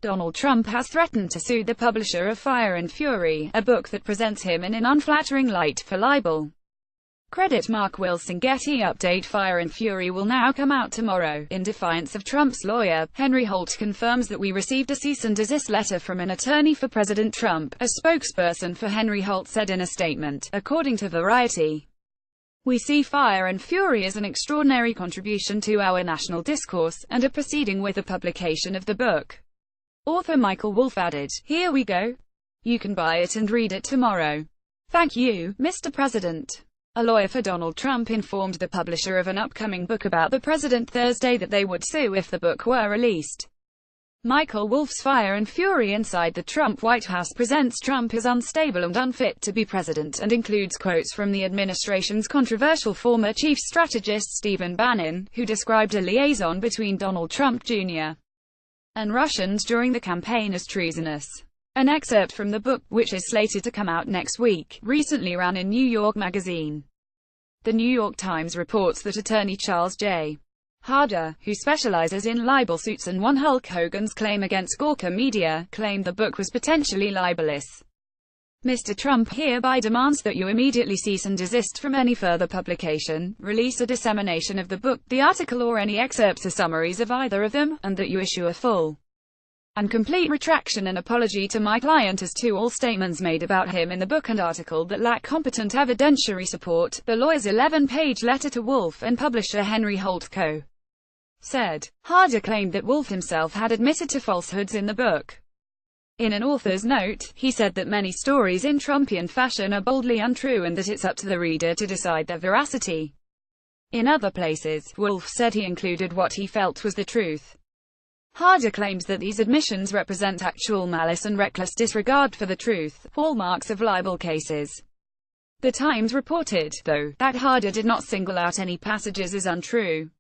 Donald Trump has threatened to sue the publisher of Fire and Fury, a book that presents him in an unflattering light, for libel. Credit Mark Wilson. Getty update: Fire and Fury will now come out tomorrow. In defiance of Trump's lawyer, Henry Holt confirms that we received a cease and desist letter from an attorney for President Trump, a spokesperson for Henry Holt said in a statement, according to Variety. We see Fire and Fury as an extraordinary contribution to our national discourse, and are proceeding with the publication of the book. Author Michael Wolff added, "Here we go. You can buy it and read it tomorrow. Thank you, Mr. President." A lawyer for Donald Trump informed the publisher of an upcoming book about the president Thursday that they would sue if the book were released. Michael Wolff's Fire and Fury Inside the Trump White House presents Trump as unstable and unfit to be president, and includes quotes from the administration's controversial former chief strategist Stephen Bannon, who described a liaison between Donald Trump Jr. and Russians during the campaign as treasonous. An excerpt from the book, which is slated to come out next week, recently ran in New York Magazine. The New York Times reports that attorney Charles J. Harder, who specializes in libel suits and won Hulk Hogan's claim against Gawker Media, claimed the book was potentially libelous. Mr. Trump hereby demands that you immediately cease and desist from any further publication, release or dissemination of the book, the article or any excerpts or summaries of either of them, and that you issue a full and complete retraction and apology to my client as to all statements made about him in the book and article that lack competent evidentiary support, the lawyer's 11-page letter to Wolff and publisher Henry Holt Co. said. Harder claimed that Wolff himself had admitted to falsehoods in the book. In an author's note, he said that many stories in Trumpian fashion are boldly untrue and that it's up to the reader to decide their veracity. In other places, Wolff said he included what he felt was the truth. Harder claims that these admissions represent actual malice and reckless disregard for the truth, hallmarks of libel cases. The Times reported, though, that Harder did not single out any passages as untrue.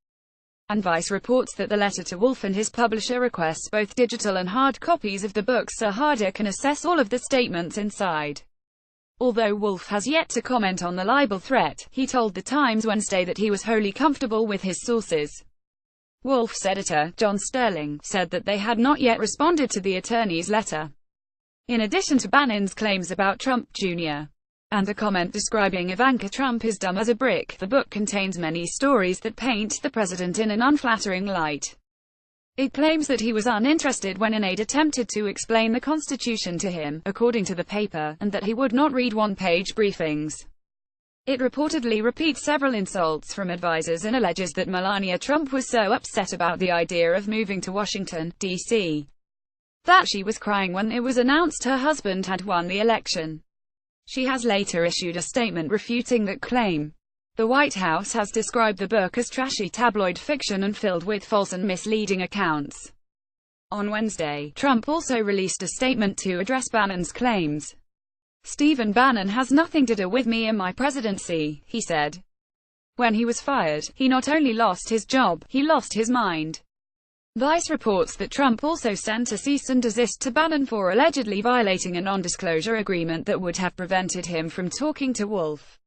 And Vice reports that the letter to Wolff and his publisher requests both digital and hard copies of the book so Harder can assess all of the statements inside. Although Wolff has yet to comment on the libel threat, he told The Times Wednesday that he was wholly comfortable with his sources. Wolff's editor, John Sterling, said that they had not yet responded to the attorney's letter. In addition to Bannon's claims about Trump Jr. and a comment describing Ivanka Trump as dumb as a brick, the book contains many stories that paint the president in an unflattering light. It claims that he was uninterested when an aide attempted to explain the Constitution to him, according to the paper, and that he would not read one-page briefings. It reportedly repeats several insults from advisors and alleges that Melania Trump was so upset about the idea of moving to Washington, D.C., that she was crying when it was announced her husband had won the election. She has later issued a statement refuting that claim. The White House has described the book as trashy tabloid fiction and filled with false and misleading accounts. On Wednesday, Trump also released a statement to address Bannon's claims. Stephen Bannon has nothing to do with me and my presidency, he said. When he was fired, he not only lost his job, he lost his mind. Vice reports that Trump also sent a cease and desist to Bannon for allegedly violating a non-disclosure agreement that would have prevented him from talking to Wolff.